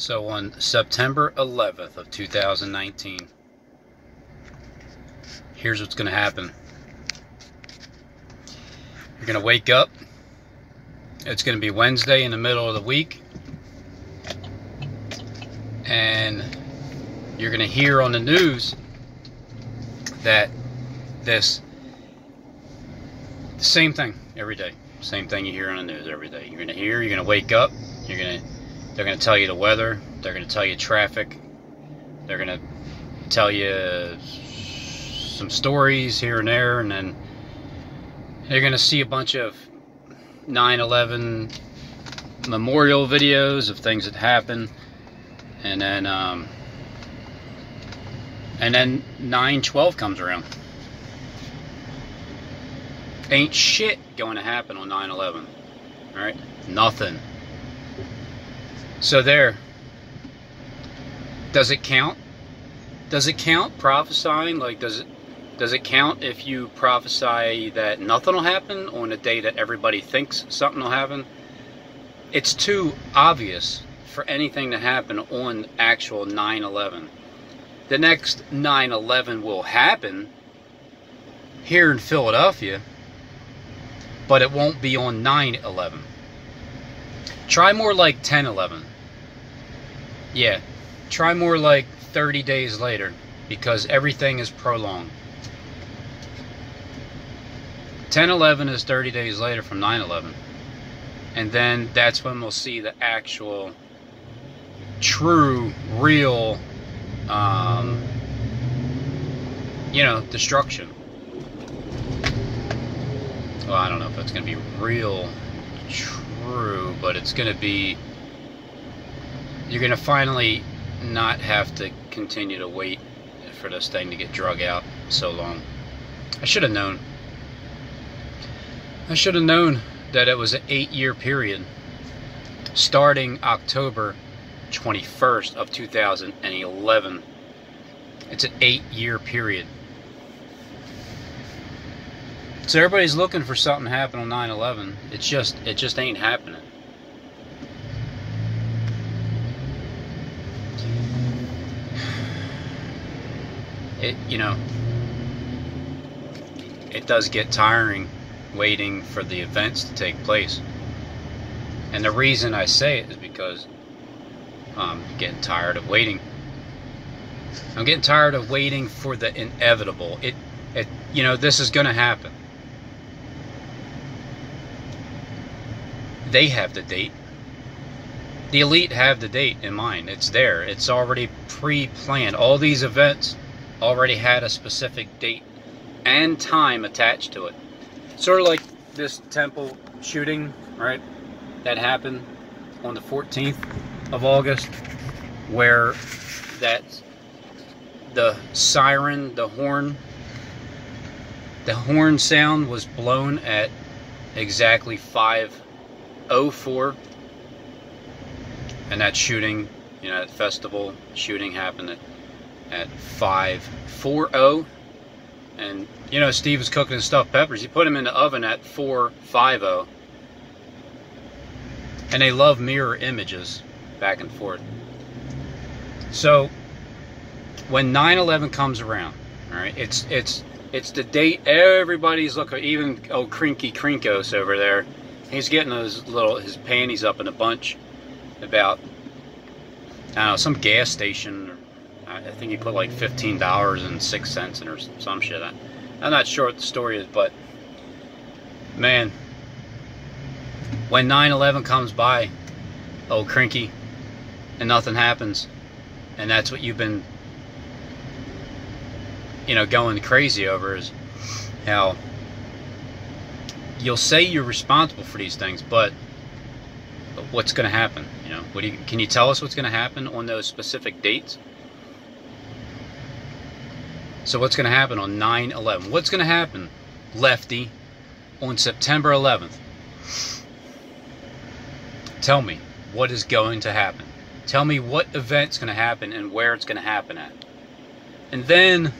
So on September 11th of 2019, here's what's going to happen. You're going to wake up. It's going to be Wednesday in the middle of the week. And you're going to hear on the news that the same thing every day. Same thing you hear on the news every day. You're going to wake up. They're going to tell you the weather. They're going to tell you traffic. They're going to tell you some stories here and there, and then you're going to see a bunch of 9/11 memorial videos of things that happened, and then 9/12 comes around. Ain't shit going to happen on 9/11. All right, nothing. So there. Does it count? Does it count prophesying? Like, does it count if you prophesy that nothing will happen on a day that everybody thinks something will happen? It's too obvious for anything to happen on actual 9/11. The next 9/11 will happen here in Philadelphia, but it won't be on 9/11. Try more like 10/11. Yeah, try more like 30 days later, because everything is prolonged. 10/11 is 30 days later from 9/11. And then that's when we'll see the actual, true, real, destruction. Well, I don't know if it's going to be real true, but it's going to be, you're going to finally not have to continue to wait for this thing to get drug out so long. I should have known. I should have known that it was an 8-year period starting October 21st of 2011. It's an 8-year period. So everybody's looking for something to happen on 9/11. It just ain't happening. It does get tiring waiting for the events to take place. And the reason I say it is because I'm getting tired of waiting. I'm getting tired of waiting for the inevitable. This is going to happen. They have the date. The elite have the date in mind. It's there. It's already pre-planned. All these events already had a specific date and time attached to it. Sort of like this temple shooting, right? That happened on the 14th of August, where the siren, the horn sound was blown at exactly 5:04, and that shooting, that festival shooting happened at 5:40. And Steve was cooking his stuffed peppers. He put them in the oven at 4:50. And they love mirror images back and forth. So when 9/11 comes around, all right, it's the date everybody's looking. Even old Crinky Crinkos over there, he's getting his panties up in a bunch about, I don't know, some gas station. I think he put like $15.06 in or some shit. I'm not sure what the story is, but man, when 9/11 comes by, old Crinky, and nothing happens, and that's what you've been, going crazy over, is how you'll say you're responsible for these things, but what's going to happen? Can you tell us what's going to happen on those specific dates? So what's going to happen on 9/11? What's going to happen, Lefty, on September 11th? Tell me what is going to happen. Tell me what event's going to happen and where it's going to happen at. And then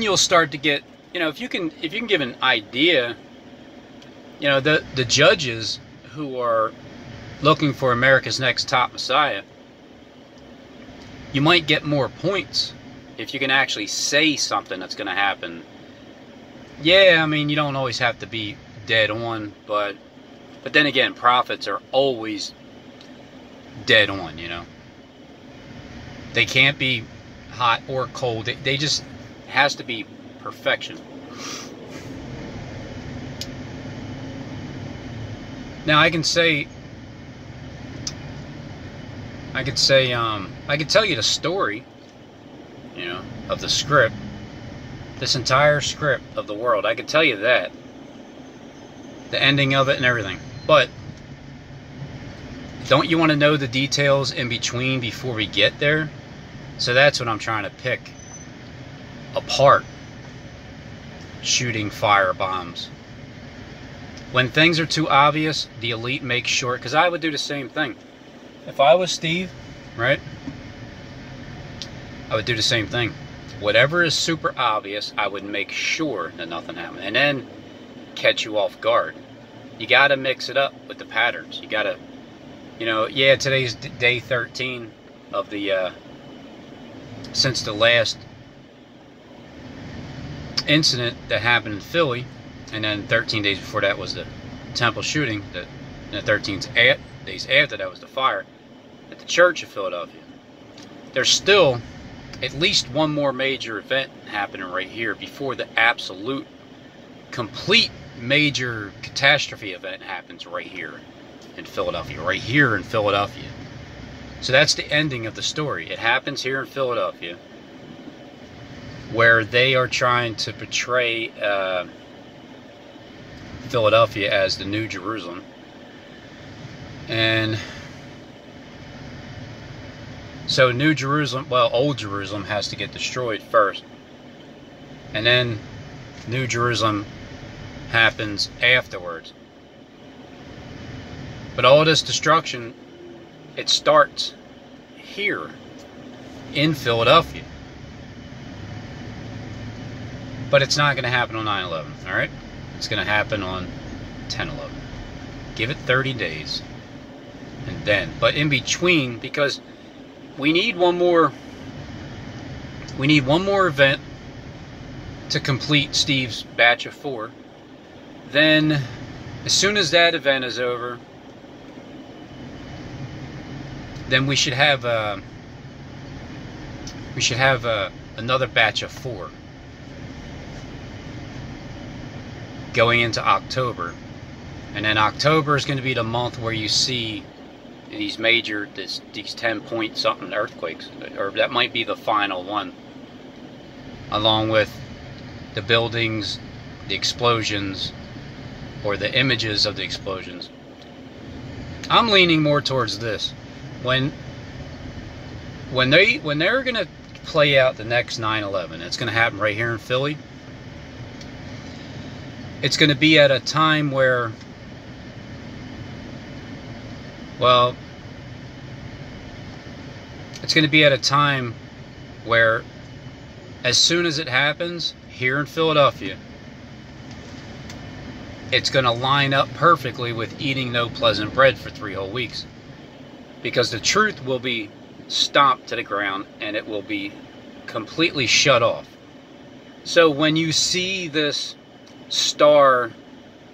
you'll start to get, if you can give an idea, the judges who are looking for America's Next Top Messiah, you might get more points if you can actually say something that's going to happen. Yeah, I mean, you don't always have to be dead on, but then again, prophets are always dead on, you know. They can't be hot or cold. They just has to be perfection. Now I could tell you the story, you know, of the script, this entire script of the world. I could tell you that, the ending of it and everything. But don't you want to know the details in between before we get there? So that's what I'm trying to pick apart. Shooting fire bombs. When things are too obvious, the elite makes sure, because I would do the same thing. If I was Steve, right, I would do the same thing. Whatever is super obvious, I would make sure that nothing happened. And then catch you off guard. You got to mix it up with the patterns. You got to, you know, yeah, today's day 13 of the, since the last incident that happened in Philly, and then 13 days before that was the Temple shooting, and the 13 days after that was the fire at the Church of Philadelphia. There's still at least one more major event happening right here before the absolute, complete major catastrophe event happens right here in Philadelphia. Right here in Philadelphia. So that's the ending of the story. It happens here in Philadelphia, where they are trying to portray Philadelphia as the New Jerusalem. And so New Jerusalem, well, Old Jerusalem has to get destroyed first. And then New Jerusalem happens afterwards. But all this destruction, it starts here in Philadelphia. But it's not going to happen on 9/11, all right? It's going to happen on 10/11. Give it 30 days. And then, but in between, because we need one more event to complete Steve's batch of 4. Then, as soon as that event is over, then we should have another batch of 4 going into October. And then October is going to be the month where you see these major, these 10-point something earthquakes, or that might be the final one, along with the buildings, the explosions, or the images of the explosions. I'm leaning more towards this. When they're going to play out the next 9/11, it's going to happen right here in Philly. It's going to be at a time where, well, it's going to be at a time where, as soon as it happens here in Philadelphia, it's going to line up perfectly with eating no pleasant bread for 3 whole weeks. Because the truth will be stomped to the ground and it will be completely shut off. So when you see this star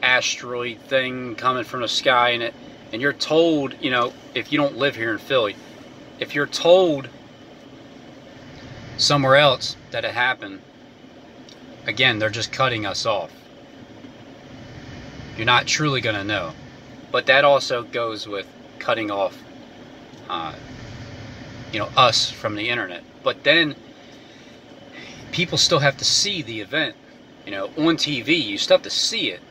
asteroid thing coming from the sky and you're told, you know, if you don't live here in Philly, if you're told somewhere else that it happened, again, they're just cutting us off. You're not truly going to know. But that also goes with cutting off, you know, us from the internet. But then people still have to see the event. You know, on TV, you still have to see it.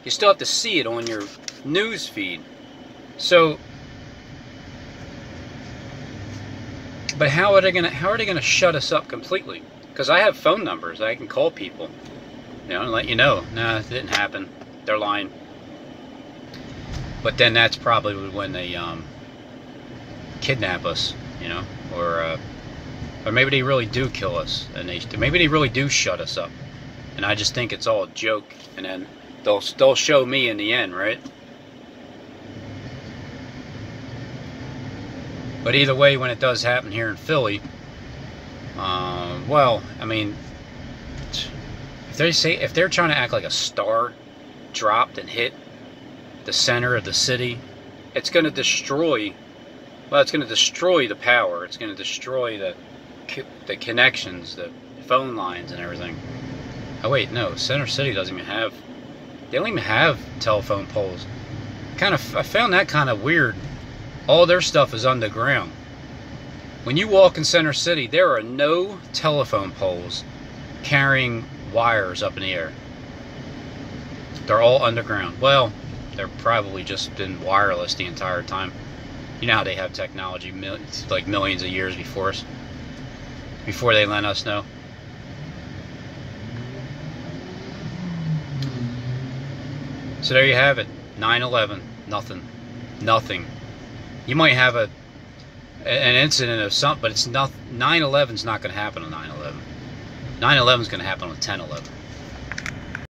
You still have to see it on your news feed. So, but how are they gonna shut us up completely? Because I have phone numbers. I can call people, you know, and let you know, nah, it didn't happen. They're lying. But then that's probably when they kidnap us, you know, or maybe they really do kill us, and maybe they really do shut us up. And I just think it's all a joke, and then they'll show me in the end, right? But either way, when it does happen here in Philly, well, I mean, if they're trying to act like a star dropped and hit the center of the city, it's going to destroy. Well, it's going to destroy the power. It's going to destroy the connections, the phone lines, and everything. Oh wait, no, Center City doesn't even have. They don't even have telephone poles. I found that kind of weird. All their stuff is underground. When you walk in Center City, there are no telephone poles carrying wires up in the air. They're all underground. Well, they're probably just been wireless the entire time. You know how they have technology like millions of years before us, before they let us know. So there you have it. 9/11, nothing. You might have an incident of something, but it's not. 9/11's not going to happen on 9/11. 9/11's going to happen on 10/11.